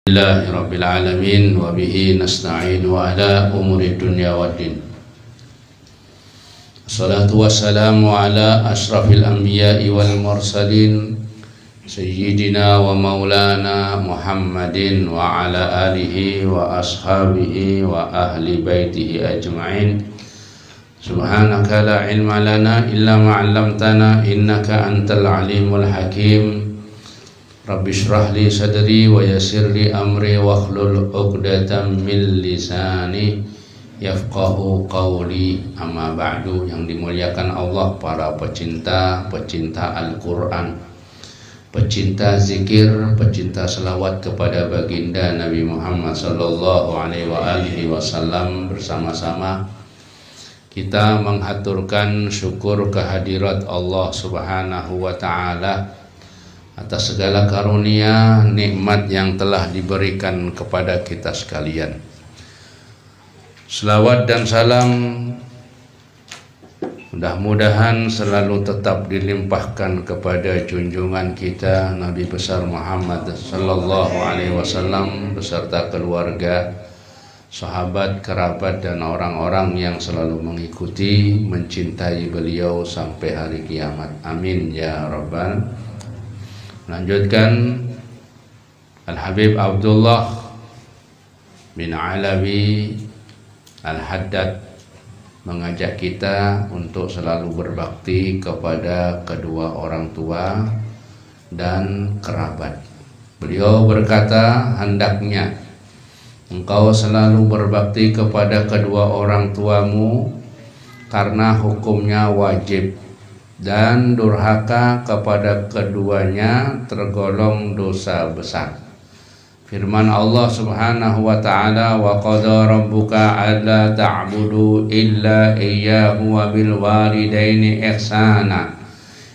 Rabbil alamin wa bihi nasta'in wa ala umuri dunya waddin. Assalatu wassalamu ala ashrafil anbiya'i wal mursalin sayyidina wa maulana Muhammadin wa ala alihi wa ashabihi wa ahli baitihi ajma'in. Subhanaka la ilma lana illa ma 'allamtana innaka antal alimul hakim. Rabbi shrah li sadri wa yassir li amri wa hlul 'uqdatam min lisani yafqahu qawli. Amma ba'du. Yang dimuliakan Allah, para pecinta Al-Quran, pecinta zikir, pecinta selawat kepada baginda Nabi Muhammad sallallahu alaihi wasallam, bersama-sama kita menghaturkan syukur kehadirat Allah subhanahu wa ta'ala atas segala karunia nikmat yang telah diberikan kepada kita sekalian. Selawat dan salam mudah-mudahan selalu tetap dilimpahkan kepada junjungan kita Nabi besar Muhammad sallallahu alaihi wasallam beserta keluarga, sahabat, kerabat, dan orang-orang yang selalu mengikuti, mencintai beliau sampai hari kiamat. Amin ya rabbal. Lanjutkan, Al-Habib Abdullah bin Alawi Al-Haddad mengajak kita untuk selalu berbakti kepada kedua orang tua dan kerabat. Beliau berkata, hendaknya engkau selalu berbakti kepada kedua orang tuamu karena hukumnya wajib, dan durhaka kepada keduanya tergolong dosa besar. Firman Allah subhanahu wa ta'ala, wa qada rabbuka alla ta'budu illa iyyahu wa bil walidaini ihsana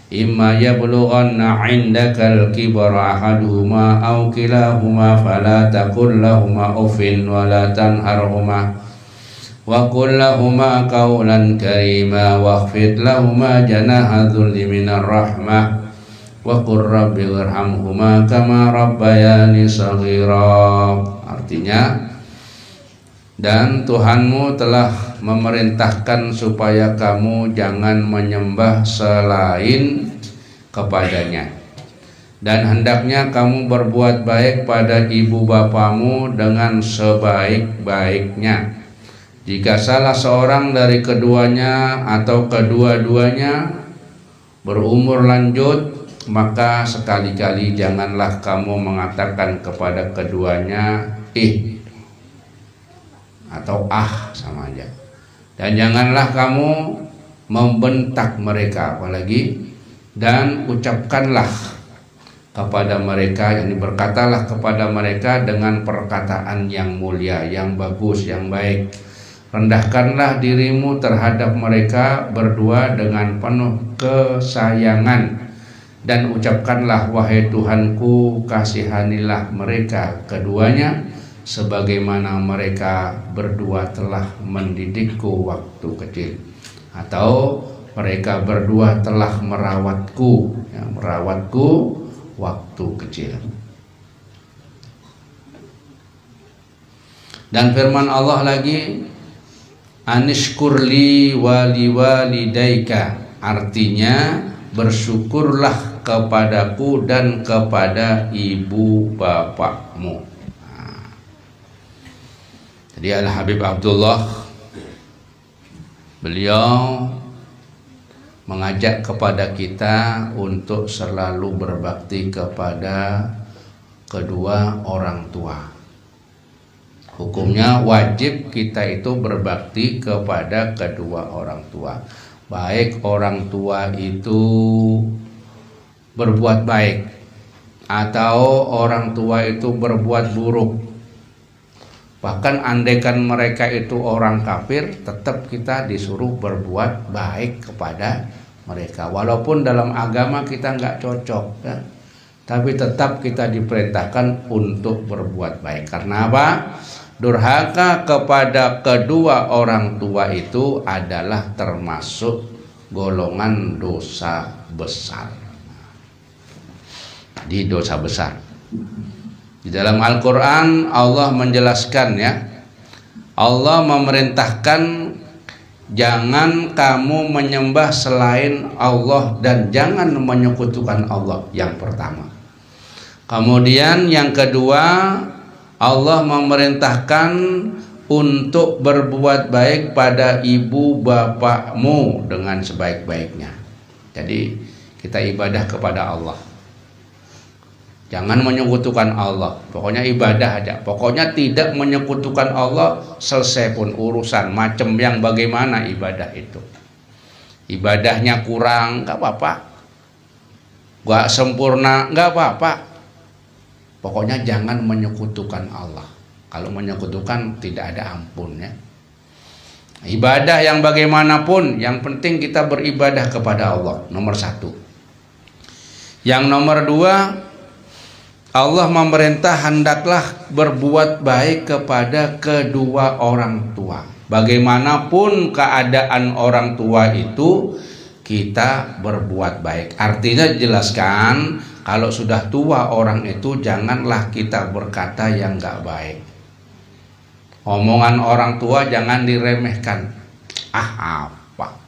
imma yablughanna 'indakal kibara ahaduhuma aw kilahuma fala taqul lahumā uffin wa la tanharhumā wa qul lahumā qawlan karīmā wakhfid lahumā janāha dhulli minar rahmah wa qur rabbi irhamhumā kamā rabbayāni shaghīrā. Artinya, dan Tuhanmu telah memerintahkan supaya kamu jangan menyembah selain kepadanya, dan hendaknya kamu berbuat baik pada ibu bapamu dengan sebaik-baiknya. Jika salah seorang dari keduanya atau kedua-duanya berumur lanjut, maka sekali-kali janganlah kamu mengatakan kepada keduanya atau sama aja, dan janganlah kamu membentak mereka apalagi, dan ucapkanlah kepada mereka, yakni berkatalah kepada mereka dengan perkataan yang mulia, yang bagus, yang baik. Rendahkanlah dirimu terhadap mereka berdua dengan penuh kesayangan, dan ucapkanlah, wahai Tuhanku, kasihanilah mereka keduanya sebagaimana mereka berdua telah mendidikku waktu kecil, atau mereka berdua telah merawatku waktu kecil. Dan firman Allah lagi, anishkurli wali walidaika, artinya bersyukurlah kepadaku dan kepada ibu bapakmu. Jadi Al-Habib Abdullah, beliau mengajak kepada kita untuk selalu berbakti kepada kedua orang tua. Hukumnya wajib kita itu berbakti kepada kedua orang tua. Baik orang tua itu berbuat baik atau orang tua itu berbuat buruk. Bahkan andaikan mereka itu orang kafir, tetap kita disuruh berbuat baik kepada mereka. Walaupun dalam agama kita nggak cocok, ya, tapi tetap kita diperintahkan untuk berbuat baik. Karena apa? Durhaka kepada kedua orang tua itu adalah termasuk golongan dosa besar. Di dosa besar. Di dalam Al-Quran Allah menjelaskan ya, Allah memerintahkan jangan kamu menyembah selain Allah dan jangan menyekutukan Allah, yang pertama. Kemudian yang kedua, Allah memerintahkan untuk berbuat baik pada ibu bapakmu dengan sebaik-baiknya. Jadi kita ibadah kepada Allah, jangan menyekutukan Allah. Pokoknya ibadah aja. Pokoknya tidak menyekutukan Allah, selesai pun urusan. Macam yang bagaimana ibadah itu. Ibadahnya kurang, nggak apa-apa. Nggak sempurna, nggak apa-apa. Pokoknya jangan menyekutukan Allah. Kalau menyekutukan tidak ada ampunnya. Ibadah yang bagaimanapun, yang penting kita beribadah kepada Allah. Nomor satu. Yang nomor dua, Allah memerintah hendaklah berbuat baik kepada kedua orang tua. Bagaimanapun keadaan orang tua itu, kita berbuat baik. Artinya jelaskan, kalau sudah tua orang itu, janganlah kita berkata yang gak baik. Omongan orang tua jangan diremehkan. Ah, apa?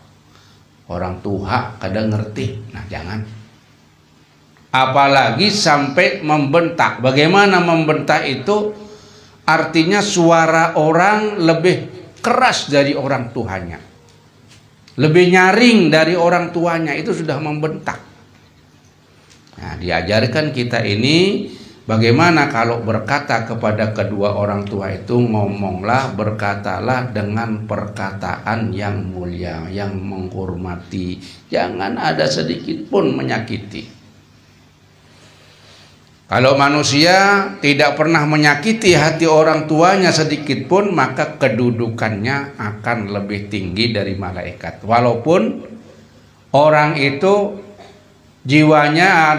Orang tua kadang ngerti. Nah, jangan. Apalagi sampai membentak. Bagaimana membentak itu? Artinya suara orang lebih keras dari orang tuanya, lebih nyaring dari orang tuanya, itu sudah membentak. Nah, diajarkan kita ini bagaimana kalau berkata kepada kedua orang tua itu, ngomonglah, berkatalah dengan perkataan yang mulia, yang menghormati. Jangan ada sedikit pun menyakiti. Kalau manusia tidak pernah menyakiti hati orang tuanya sedikit pun, maka kedudukannya akan lebih tinggi dari malaikat. Walaupun orang itu jiwanya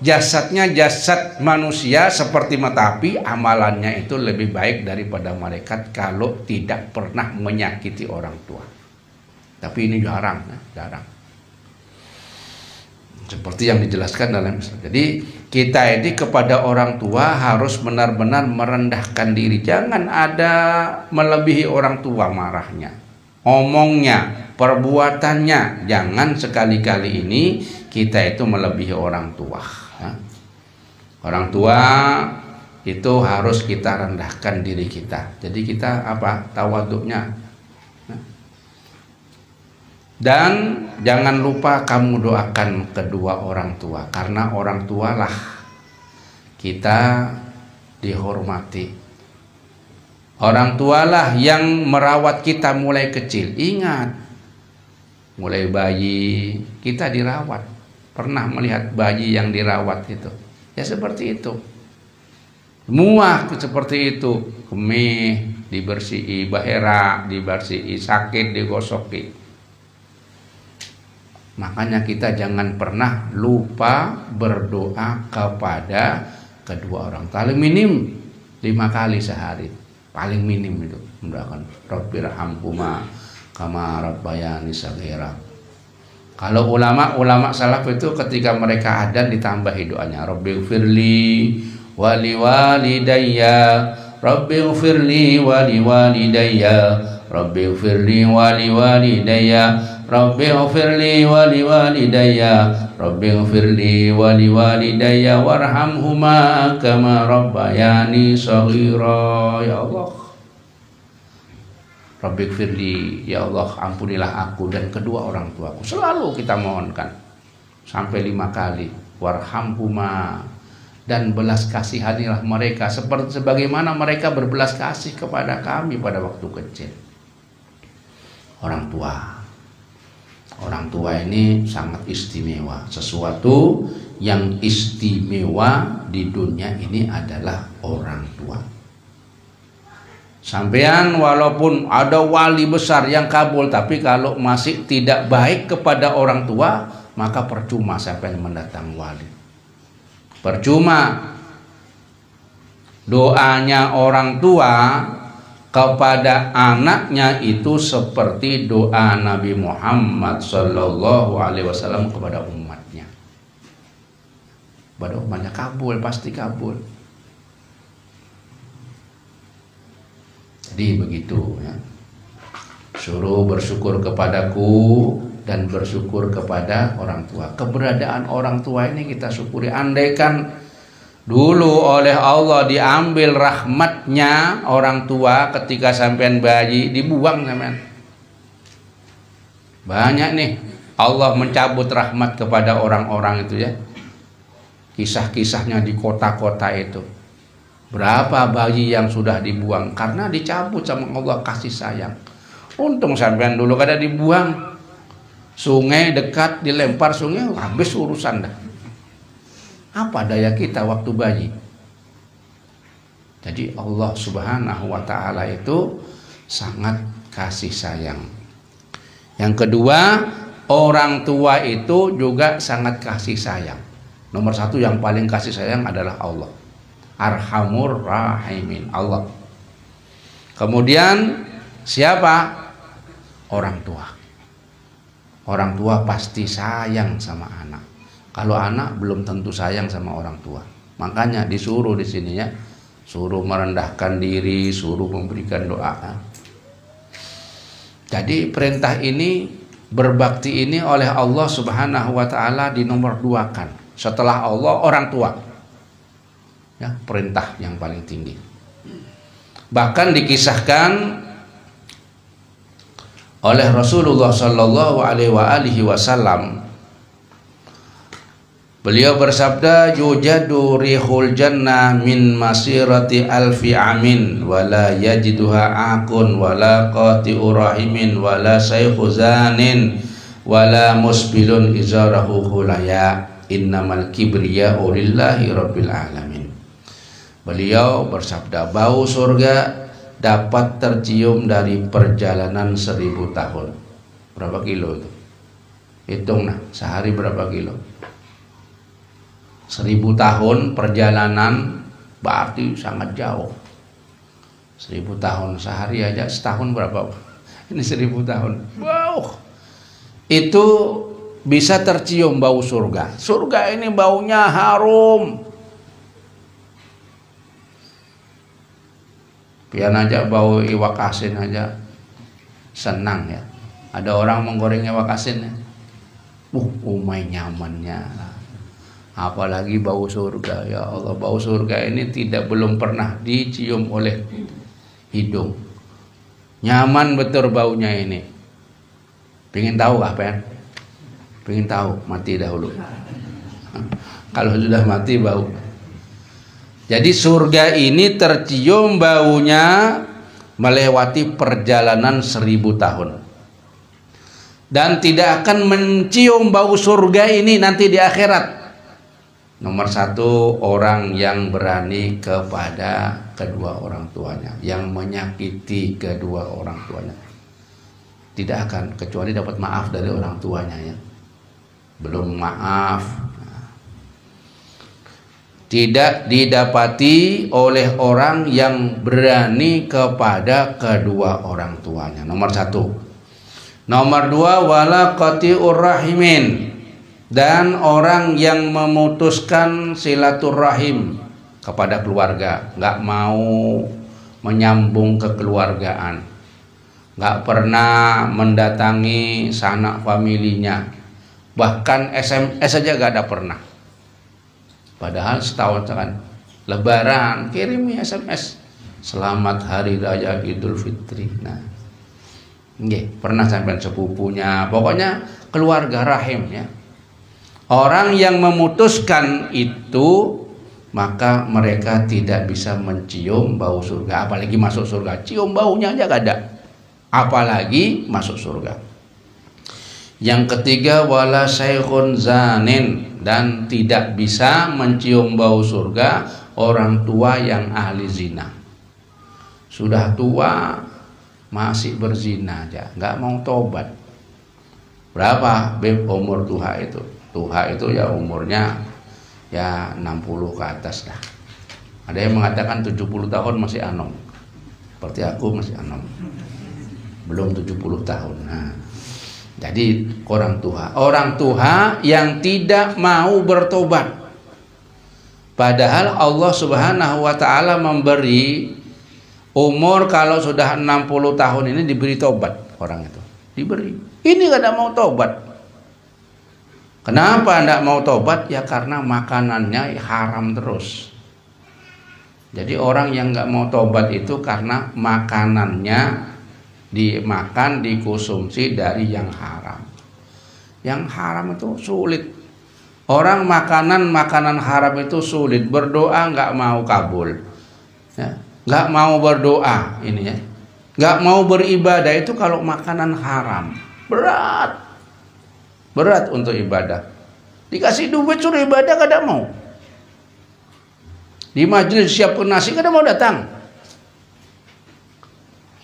jasadnya jasad manusia seperti mata api, amalannya itu lebih baik daripada malaikat kalau tidak pernah menyakiti orang tua. Tapi ini jarang. Seperti yang dijelaskan dalam Islam. Jadi kita ini kepada orang tua harus benar-benar merendahkan diri. Jangan ada melebihi orang tua marahnya, omongnya, perbuatannya. Jangan sekali-kali ini kita itu melebihi orang tua. Orang tua itu harus kita rendahkan diri kita. Jadi kita tawaduknya. Dan jangan lupa kamu doakan kedua orang tua, karena orang tua lah kita dihormati. Orang tualah yang merawat kita mulai kecil. Ingat, mulai bayi kita dirawat. Pernah melihat bayi yang dirawat itu? Ya seperti itu. Semua seperti itu. Kemih dibersihi, bahera dibersihi, sakit digosoki. Makanya kita jangan pernah lupa berdoa kepada kedua orang. Paling minim 5 kali sehari. Paling minim itu mendoakan Rabbirhamhuma kama rabbayani shaghira. Kalau ulama salaf itu ketika mereka adzan ditambahi doanya, Rabbighfirli wali walidayya, Rabbighfirli wali walidayya, Rabbighfirli wali walidayya, Rabbighfirli wali walidayya, Rabbighfirli wali walidayya warhamhuma kama rabbayani shaghira. Ya Allah, Rabbighfirli, ya Allah ampunilah aku dan kedua orang tuaku. Selalu kita mohonkan sampai 5 kali. Warhamhuma, dan belas kasihanilah mereka seperti sebagaimana mereka berbelas kasih kepada kami pada waktu kecil. Orang tua ini sangat istimewa. Sesuatu yang istimewa di dunia ini adalah orang tua. Sampean walaupun ada wali besar yang kabul, tapi kalau masih tidak baik kepada orang tua, maka percuma sampean mendatang wali. Percuma doanya orang tua kepada anaknya itu seperti doa Nabi Muhammad Sallallahu Alaihi Wasallam kepada umatnya. Pada umatnya kabul, pasti kabul. SD begitu ya. Suruh bersyukur kepadaku dan bersyukur kepada orang tua. Keberadaan orang tua ini kita syukuri. Andaikan dulu oleh Allah diambil rahmatnya orang tua ketika sampean bayi, dibuang sampean. Banyak nih Allah mencabut rahmat kepada orang-orang itu ya. Kisah-kisahnya di kota-kota itu. Berapa bayi yang sudah dibuang karena dicabut sama Allah kasih sayang. Untung sampean dulu kada dibuang. Sungai dekat dilempar sungai habis urusan dah. Apa daya kita waktu bayi? Jadi Allah Subhanahu wa taala itu sangat kasih sayang. Yang kedua, orang tua itu juga sangat kasih sayang. Nomor satu yang paling kasih sayang adalah Allah. Arhamur Rahimin, Allah. Kemudian siapa? Orang tua. Orang tua pasti sayang sama anak. Kalau anak belum tentu sayang sama orang tua. Makanya disuruh di sini ya, suruh merendahkan diri, suruh memberikan doa. Jadi perintah ini, berbakti ini oleh Allah Subhanahu wa taala dinomor duakan. Setelah Allah, orang tua. Ya, perintah yang paling tinggi. Bahkan dikisahkan oleh Rasulullah Sallallahu Alaihi Wasallam, beliau bersabda, yujadu rihul jannah min masirati alfi amin wala yajiduha akun wala qati'u rahimin wala saykhu zanin wala musbilun izarahu khulaya innamal kibriya'u lillahi rabbil alamin. Beliau bersabda, bau surga dapat tercium dari perjalanan 1000 tahun. Berapa kilo itu? Hitung nah, sehari berapa kilo? 1000 tahun perjalanan berarti sangat jauh. 1000 tahun sehari aja, setahun berapa? Ini 1000 tahun. Wow. Itu bisa tercium bau surga. Surga ini baunya harum. Pian aja bau iwak asin aja senang ya. Ada orang menggoreng iwak asin ya. Umai nyamannya. Apalagi bau surga, ya Allah, bau surga ini belum pernah dicium oleh hidung. Nyaman betul baunya ini. Pengen tahu kah, Pen? Pengen tahu, mati dahulu. Kalau sudah mati bau. Jadi surga ini tercium baunya melewati perjalanan 1000 tahun. Dan tidak akan mencium bau surga ini nanti di akhirat. Nomor satu, orang yang berani kepada kedua orang tuanya, yang menyakiti kedua orang tuanya. Tidak akan, kecuali dapat maaf dari orang tuanya ya. Belum maaf. Tidak didapati oleh orang yang berani kepada kedua orang tuanya. Nomor satu. Nomor dua, wala qati'ur rahimin, dan orang yang memutuskan silaturahim kepada keluarga, nggak mau menyambung kekeluargaan, nggak pernah mendatangi sanak familinya, bahkan SMS saja nggak ada pernah. Padahal setahun kan Lebaran kirimi SMS selamat hari raya Idul Fitri. Nah, pernah sampai sepupunya, pokoknya keluarga rahim ya. Orang yang memutuskan itu, maka mereka tidak bisa mencium bau surga, apalagi masuk surga. Cium baunya aja gak ada, apalagi masuk surga. Yang ketiga, wala syekhun zanin, dan tidak bisa mencium bau surga orang tua yang ahli zina. Sudah tua masih berzina aja, nggak mau tobat. Berapa umur tuha itu? Tuha itu ya umurnya ya 60 ke atas lah. Ada yang mengatakan 70 tahun masih anom. Seperti aku masih anom. Belum 70 tahun. Nah, jadi orang tuha yang tidak mau bertobat. Padahal Allah Subhanahu wa taala memberi Umur kalau sudah 60 tahun ini diberi tobat orang itu. Diberi. Ini tidak mau tobat. Kenapa tidak mau tobat? Ya karena makanannya haram terus. Jadi orang yang nggak mau tobat itu karena makanannya dimakan, dikonsumsi dari yang haram. Yang haram itu sulit. Orang makanan haram itu sulit. Berdoa nggak mau kabul. Ya. Nggak mau berdoa ini ya, nggak mau beribadah itu kalau makanan haram berat untuk ibadah. Dikasih duit suruh ibadah kadang mau, di majelis siapkan nasi kadang mau datang.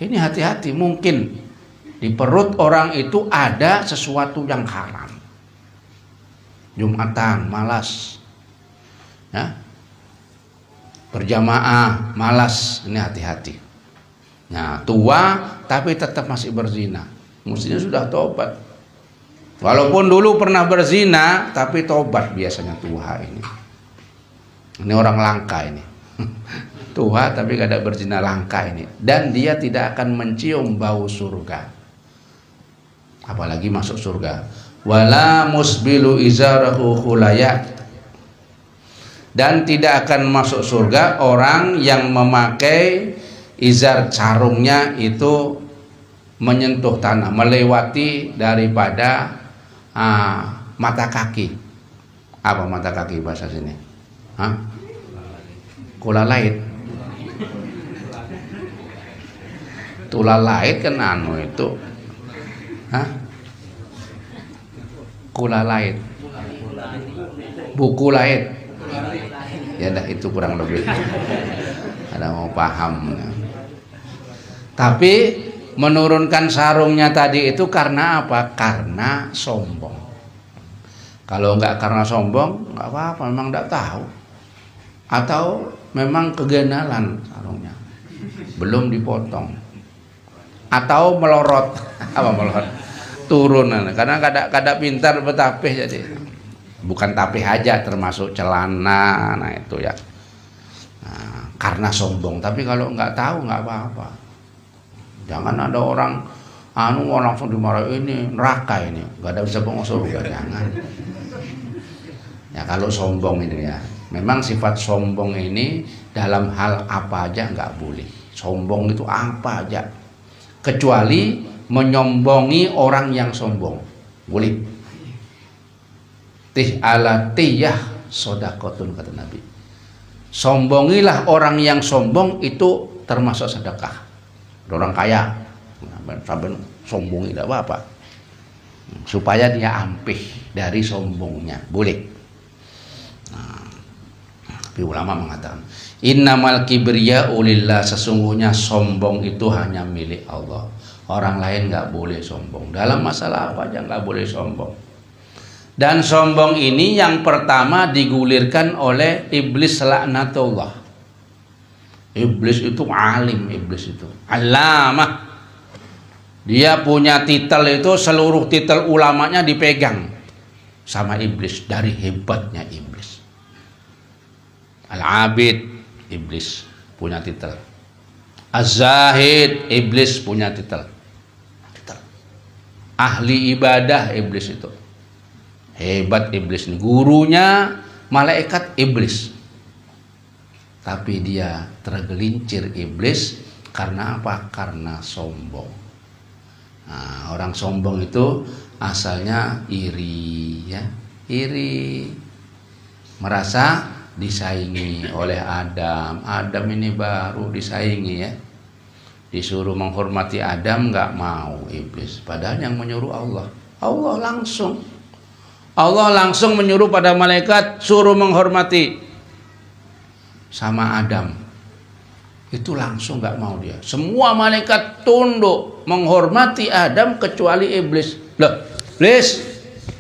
Ini hati-hati, mungkin di perut orang itu ada sesuatu yang haram. Jumatan malas ya, berjamaah malas, ini hati-hati. Nah, tua tapi tetap masih berzina, mestinya sudah tobat. Walaupun dulu pernah berzina tapi tobat biasanya tua ini. Ini orang langka ini. Tua tapi gak ada berzina, langka ini. Dan dia tidak akan mencium bau surga. Apalagi masuk surga. Wala musbilu izarahu khulaya. Dan tidak akan masuk surga orang yang memakai izar sarungnya itu menyentuh tanah, melewati daripada mata kaki. Apa mata kaki bahasa sini? Kulalait. Tulalait kan anu itu. Kulalait. Buku lait. Ya dah, itu kurang lebih ada mau paham. Tapi menurunkan sarungnya tadi itu karena apa? Karena sombong. Kalau nggak karena sombong nggak apa-apa, memang nggak tahu, atau memang kegenalan sarungnya belum dipotong, atau melorot. Apa melorot? Turunan. Karena kada pintar betapih, jadi bukan tapih aja, termasuk celana. Nah itu ya, karena sombong. Tapi kalau nggak tahu nggak apa-apa. Jangan ada orang langsung dimarahin, ini neraka, ini nggak ada bisa masuk surga. Jangan. Ya kalau sombong ini ya, memang sifat sombong ini dalam hal apa aja nggak boleh. Sombong itu apa aja, kecuali menyombongi orang yang sombong boleh. Tih ala tiyah sodakotun, kata Nabi. Sombongilah orang yang sombong, itu termasuk sedekah. Orang kaya sampai sombongi tidak apa-apa, supaya dia ampih dari sombongnya, boleh. Tapi ulama mengatakan innamal kibriya ulillah, sesungguhnya sombong itu hanya milik Allah. Orang lain nggak boleh sombong. Dalam masalah apa aja nggak boleh sombong. Dan sombong ini yang pertama digulirkan oleh iblis laknatullah. Iblis itu alim, iblis itu alamah. Dia punya titel itu, seluruh titel ulamanya dipegang sama iblis, dari hebatnya iblis. Al-Abid, iblis punya titel. Az-Zahid, iblis punya titel. Ahli ibadah, iblis itu. Hebat iblis ini, gurunya malaikat iblis. Tapi dia tergelincir iblis karena apa? Karena sombong. Nah, orang sombong itu asalnya iri ya, iri. Merasa disaingi oleh Adam. Adam ini baru disaingi ya. Disuruh menghormati Adam nggak mau iblis. Padahal yang menyuruh Allah. Allah langsung menyuruh pada malaikat suruh menghormati sama Adam. Itu langsung nggak mau dia. Semua malaikat tunduk menghormati Adam kecuali iblis. Loh, iblis,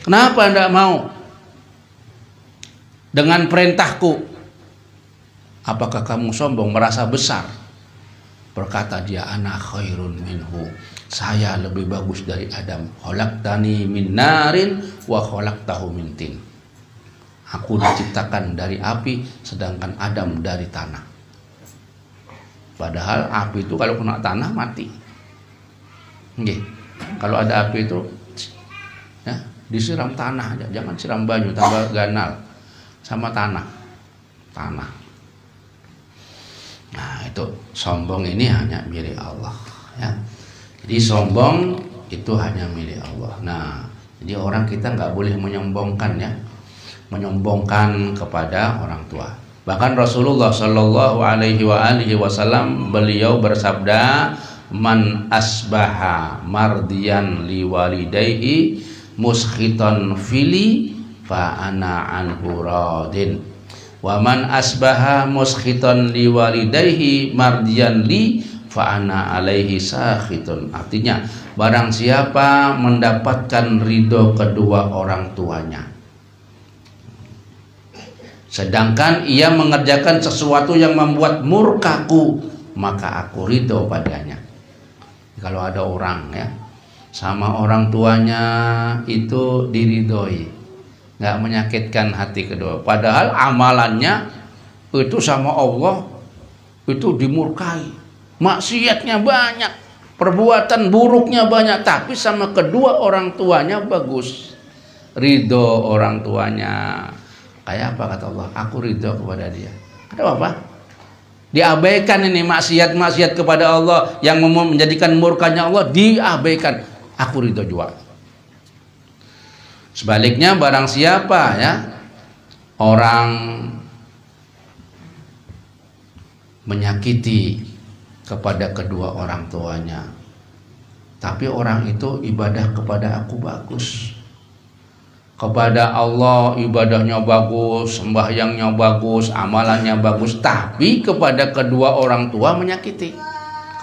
kenapa nggak mau dengan perintahku? Apakah kamu sombong, merasa besar? Berkata dia, ana khairun minhu, saya lebih bagus dari Adam. Khalaqtani min narin wa khalaqtahu min tin. Aku diciptakan dari api, sedangkan Adam dari tanah. Padahal api itu kalau kena tanah mati. Nggih. Kalau ada api itu ya, disiram tanah aja, jangan siram banyu tambah ganal sama tanah. Nah, itu sombong ini hanya milik Allah ya. Jadi sombong itu hanya milik Allah. Nah, jadi orang kita nggak boleh menyombongkan ya, menyombongkan kepada orang tua. Bahkan Rasulullah Shallallahu Alaihi Wasallam beliau bersabda, man asbaha mardiyan liwalidayhi muskhitan fili fa ana anhu radin, wa man asbaha muskhitan liwalidayhi mardiyan li fa ana alaihi sakhitun. Artinya, barang siapa mendapatkan ridho kedua orang tuanya, sedangkan ia mengerjakan sesuatu yang membuat murkaku, maka aku ridho padanya. Kalau ada orang ya sama orang tuanya itu diridhoi, nggak menyakitkan hati kedua, padahal amalannya itu sama Allah itu dimurkai, maksiatnya banyak, perbuatan buruknya banyak, tapi sama kedua orang tuanya bagus, ridho orang tuanya. Kayak apa kata Allah? Aku ridho kepada dia. Ada apa? Diabaikan ini maksiat-maksiat kepada Allah yang menjadikan murkanya Allah, diabaikan. Aku ridho juga. Sebaliknya barang siapa ya orang menyakiti kepada kedua orang tuanya, tapi orang itu ibadah kepada aku bagus, kepada Allah ibadahnya bagus, sembahyangnya bagus, amalannya bagus, tapi kepada kedua orang tua menyakiti.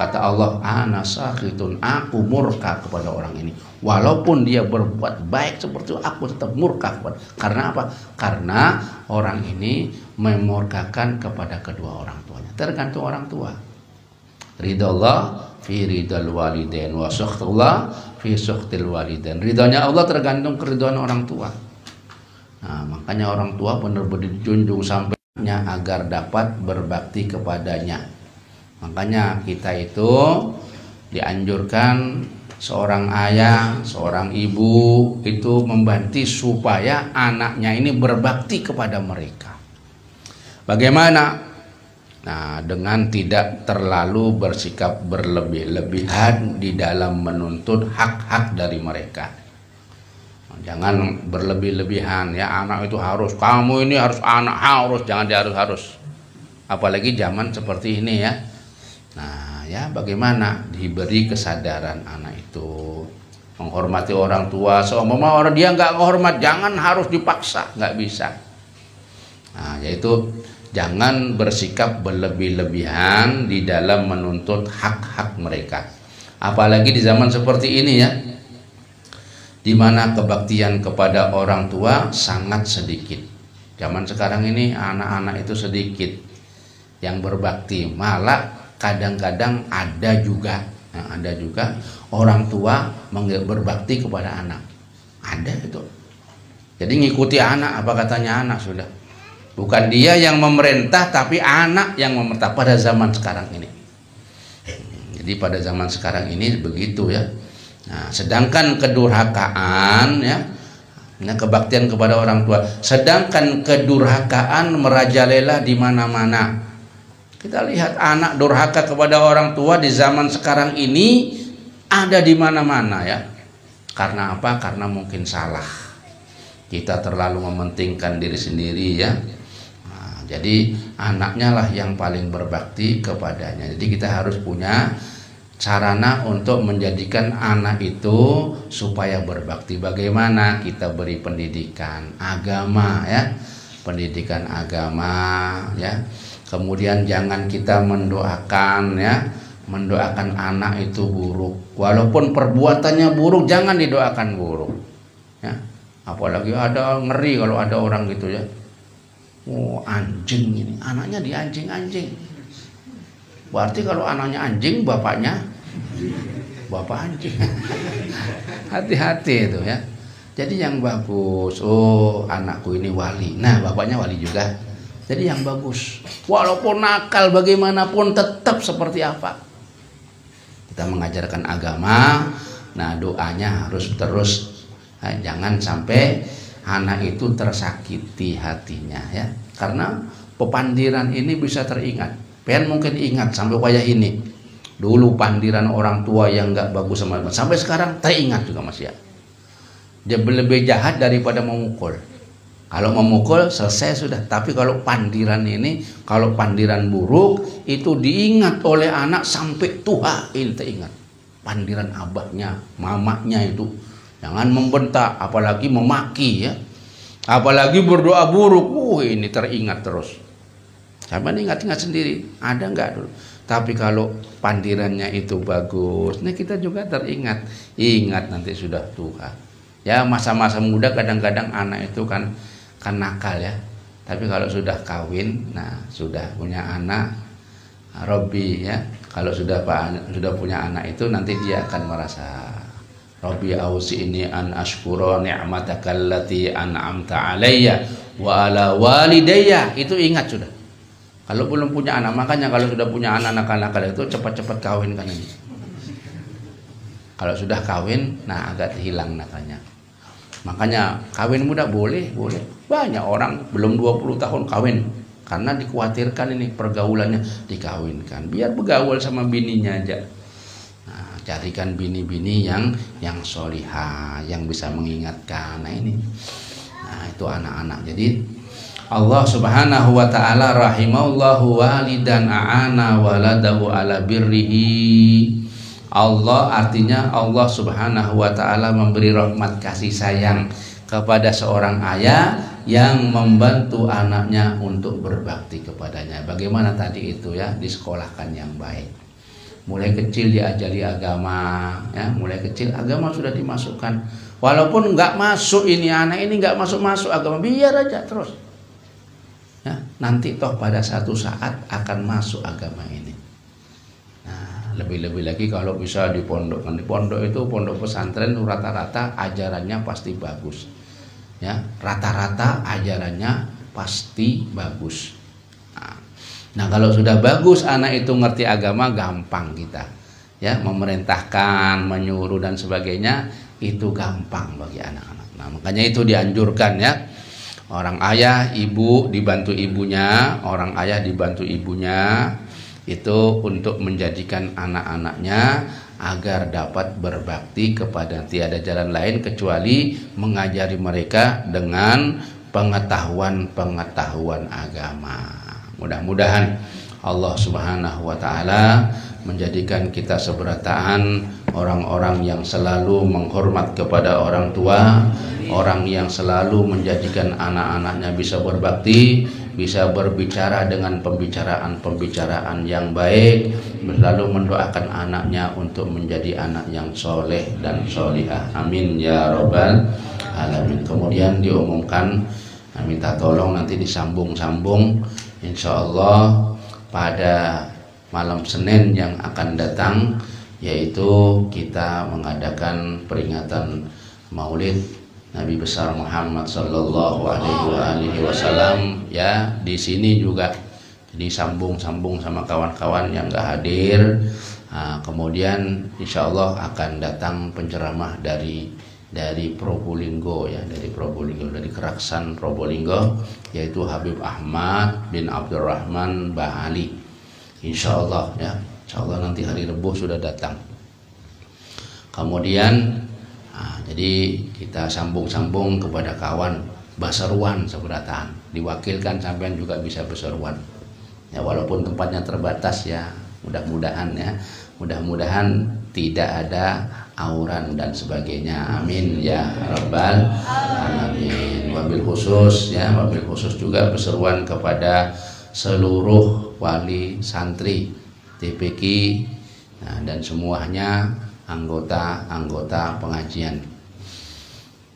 Kata Allah, ana sakhitun, aku murka kepada orang ini. Walaupun dia berbuat baik seperti itu, aku tetap murka kepada. Karena apa? Karena orang ini memurkakan kepada kedua orang tuanya. Tergantung orang tua. Ridallah fi ridal walidain wa sakhtullah fi sakhtil walidain. Ridhonya Allah tergantung keridhaan orang tua. Nah, makanya orang tua benar-benar dijunjung sampainya agar dapat berbakti kepadanya. Makanya kita itu dianjurkan seorang ayah, seorang ibu itu membantu supaya anaknya ini berbakti kepada mereka. Bagaimana? Nah, dengan tidak terlalu bersikap berlebih-lebihan di dalam menuntut hak-hak dari mereka. Jangan berlebih-lebihan ya, anak itu harus, kamu ini harus, anak harus, jangan dia harus. Apalagi zaman seperti ini ya. Nah, ya bagaimana diberi kesadaran anak itu menghormati orang tua. Seumpama orang dia nggak menghormat, jangan harus dipaksa, nggak bisa. Nah, yaitu jangan bersikap berlebih-lebihan di dalam menuntut hak-hak mereka. Apalagi di zaman seperti ini ya, di mana kebaktian kepada orang tua sangat sedikit. Zaman sekarang ini anak-anak itu sedikit yang berbakti, malah kadang-kadang ada juga orang tua berbakti kepada anak. Ada itu. Jadi ngikuti anak, apa katanya anak sudah. Bukan dia yang memerintah, tapi anak yang memerintah pada zaman sekarang ini. Jadi pada zaman sekarang ini begitu ya. Nah, sedangkan kedurhakaan ya, kebaktian kepada orang tua, sedangkan kedurhakaan merajalela di mana-mana. Kita lihat anak durhaka kepada orang tua di zaman sekarang ini ada di mana-mana ya. Karena apa? Karena mungkin salah. Kita terlalu mementingkan diri sendiri ya. Nah, jadi anaknya lah yang paling berbakti kepadanya. Jadi kita harus punya sarana untuk menjadikan anak itu supaya berbakti. Bagaimana? Kita beri pendidikan agama ya. Pendidikan agama ya. Kemudian jangan kita mendoakan ya, mendoakan anak itu buruk. Walaupun perbuatannya buruk, jangan didoakan buruk. Ya, apalagi ada ngeri kalau ada orang gitu ya. Oh anjing ini, anaknya di anjing. Berarti kalau anaknya anjing, bapaknya bapak anjing. Hati-hati itu ya. Jadi yang bagus, oh anakku ini wali. Nah bapaknya wali juga. Jadi yang bagus, walaupun nakal bagaimanapun tetap seperti apa. Kita mengajarkan agama, nah doanya harus terus, jangan sampai anak itu tersakiti hatinya ya. Karena pepandiran ini bisa teringat. Pen mungkin ingat sampai kayak ini. Dulu pandiran orang tua yang nggak bagus sama sampai sekarang teringat juga masih ya. Dia lebih jahat daripada memukul. Kalau memukul selesai sudah. Tapi kalau pandiran ini, kalau pandiran buruk itu diingat oleh anak sampai tua. Ini teringat. Pandiran abahnya, mamanya itu. Jangan membentak, apalagi memaki ya. Apalagi berdoa buruk. Ini teringat terus. Sama ingat-ingat sendiri. Ada nggak dulu? Tapi kalau pandirannya itu bagus, nah kita juga teringat. Ingat nanti sudah tua. Ya masa-masa muda kadang-kadang anak itu kan nakal ya. Tapi kalau sudah kawin, nah sudah punya anak, Robbi ya. Kalau sudah punya anak itu nanti dia akan merasa Robbi ausi ini an ashkura ni'mataka allati an'amta alayya wa ala walidayya. Itu ingat sudah. Kalau belum punya anak, makanya kalau sudah punya anak nakal-nakal itu cepat-cepat kawin kan ini. Kalau sudah kawin, nah agak hilang nakalnya. Makanya kawin muda boleh. Banyak orang belum 20 tahun kawin karena dikhawatirkan ini pergaulannya dikawinkan. Biar bergaul sama bininya aja. Nah, carikan bini-bini yang solihah, yang bisa mengingatkan. Nah ini. Nah, itu anak-anak. Jadi Allah Subhanahu wa taala rahimallahu walidan a'ana waladahu ala birrihi. Allah artinya Allah Subhanahu wa taala memberi rahmat kasih sayang kepada seorang ayah yang membantu anaknya untuk berbakti kepadanya. Bagaimana tadi itu ya, disekolahkan yang baik. Mulai kecil diajari agama ya, mulai kecil agama sudah dimasukkan. Walaupun nggak masuk ini anak ini nggak masuk agama, biar aja terus. Ya, nanti toh pada satu saat akan masuk agama ini. Nah, lebih-lebih lagi kalau bisa di pondok itu pondok pesantren rata-rata ajarannya pasti bagus. Ya, rata-rata ajarannya pasti bagus. Nah, kalau sudah bagus anak itu ngerti agama gampang kita. Ya, memerintahkan, menyuruh dan sebagainya itu gampang bagi anak-anak. Nah, makanya itu dianjurkan ya. Orang ayah, ibu dibantu ibunya, orang ayah dibantu ibunya itu untuk menjadikan anak-anaknya agar dapat berbakti kepada tiada jalan lain kecuali mengajari mereka dengan pengetahuan agama. Mudah-mudahan Allah Subhanahu wa taala menjadikan kita seberataan orang-orang yang selalu menghormat kepada orang tua, orang yang selalu menjadikan anak-anaknya bisa berbakti, bisa berbicara dengan pembicaraan yang baik, selalu mendoakan anaknya untuk menjadi anak yang soleh dan solihah. Amin ya robbal alamin. Kemudian diumumkan, minta tolong nanti disambung-sambung, insya Allah pada malam Senin yang akan datang, yaitu kita mengadakan peringatan Maulid Nabi besar Muhammad sallallahu alaihi wasallam ya. Di sini juga disambung-sambung sama kawan-kawan yang enggak hadir. Kemudian insya Allah akan datang penceramah dari Probolinggo ya, dari Keraksan Probolinggo, yaitu Habib Ahmad bin Abdurrahman Bahali. Insya Allah ya, insya Allah nanti hari Rabu sudah datang. Kemudian jadi kita sambung-sambung kepada kawan Baseruan seberataan, diwakilkan sampean juga bisa Baseruan ya, walaupun tempatnya terbatas ya. Mudah-mudahan tidak ada auran dan sebagainya. Amin ya rabbal alamin. Wabil khusus juga Baseruan kepada seluruh wali santri TPQ dan semuanya anggota pengajian.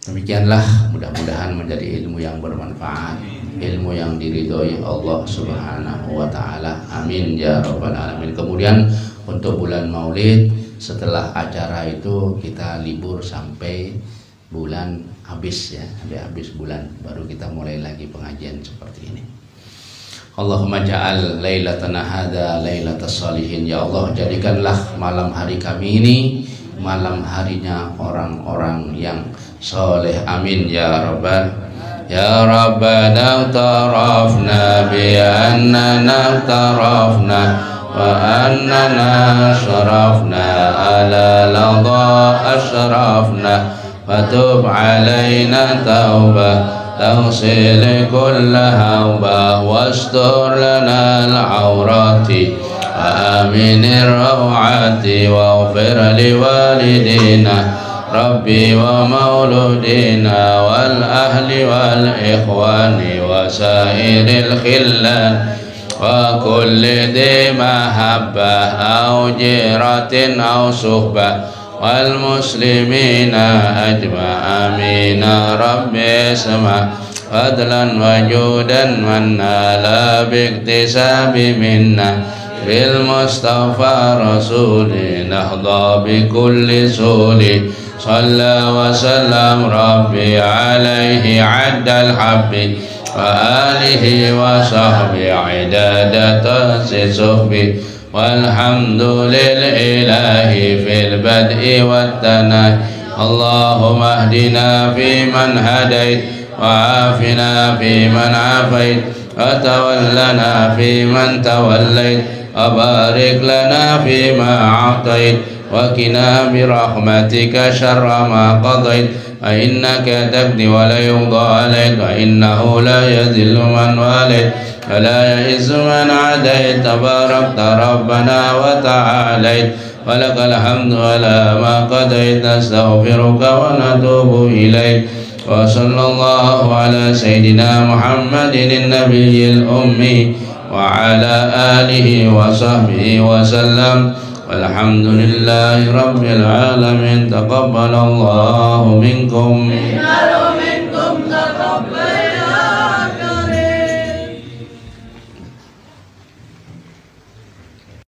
Demikianlah, mudah-mudahan menjadi ilmu yang bermanfaat, ilmu yang diridhoi Allah Subhanahu wa taala. Amin ya rabbal alamin. Kemudian untuk bulan Maulid, setelah acara itu kita libur sampai bulan habis ya, sampai habis bulan baru kita mulai lagi pengajian seperti ini. Allahumma ja'al lailatana hadza lailatas sholihin. Ya Allah, jadikanlah malam hari kami ini malam harinya orang-orang yang soleh. Amin ya rabbal. Ya Rabbana tarafna bi annana tarafna wa annana syarafna ala ladha ashrafna fatub alaina taubah تغسل كل هوبة واستر لنا العورات وآمن الروعات واغفر لوالدينا ربي ومولودينا والأهل والإخوان وسائر الخلان وكل ذي محبة أو جيرة أو صحبة والمسلمين أجمع. آمين ربي اسمع فضلا وجودا منا لا باكتساب منا بالمصطفى رسول نهضى بكل سول صلى وسلم ربي عليه عد الحب وآله وصحبه عداد صحبه والحمد لله في البدء والثناء. اللهم اهدنا فيمن هديت وعافنا فيمن عافيت وتولنا فيمن توليت وبارك لنا فيما أعطيت وقنا برحمتك شر ما قضيت فإنك تقضي ولا يقضى عليك وإنه لا يذل من واليت ولا يئس من عاديت تباركت ربنا وتعاليت ولك الحمد على ما قضيت. نستغفرك ونتوب إليك وصلى الله على سيدنا محمد النبي الأمي وعلى آله وصحبه وسلم والحمد لله رب العالمين. تقبل الله منكم.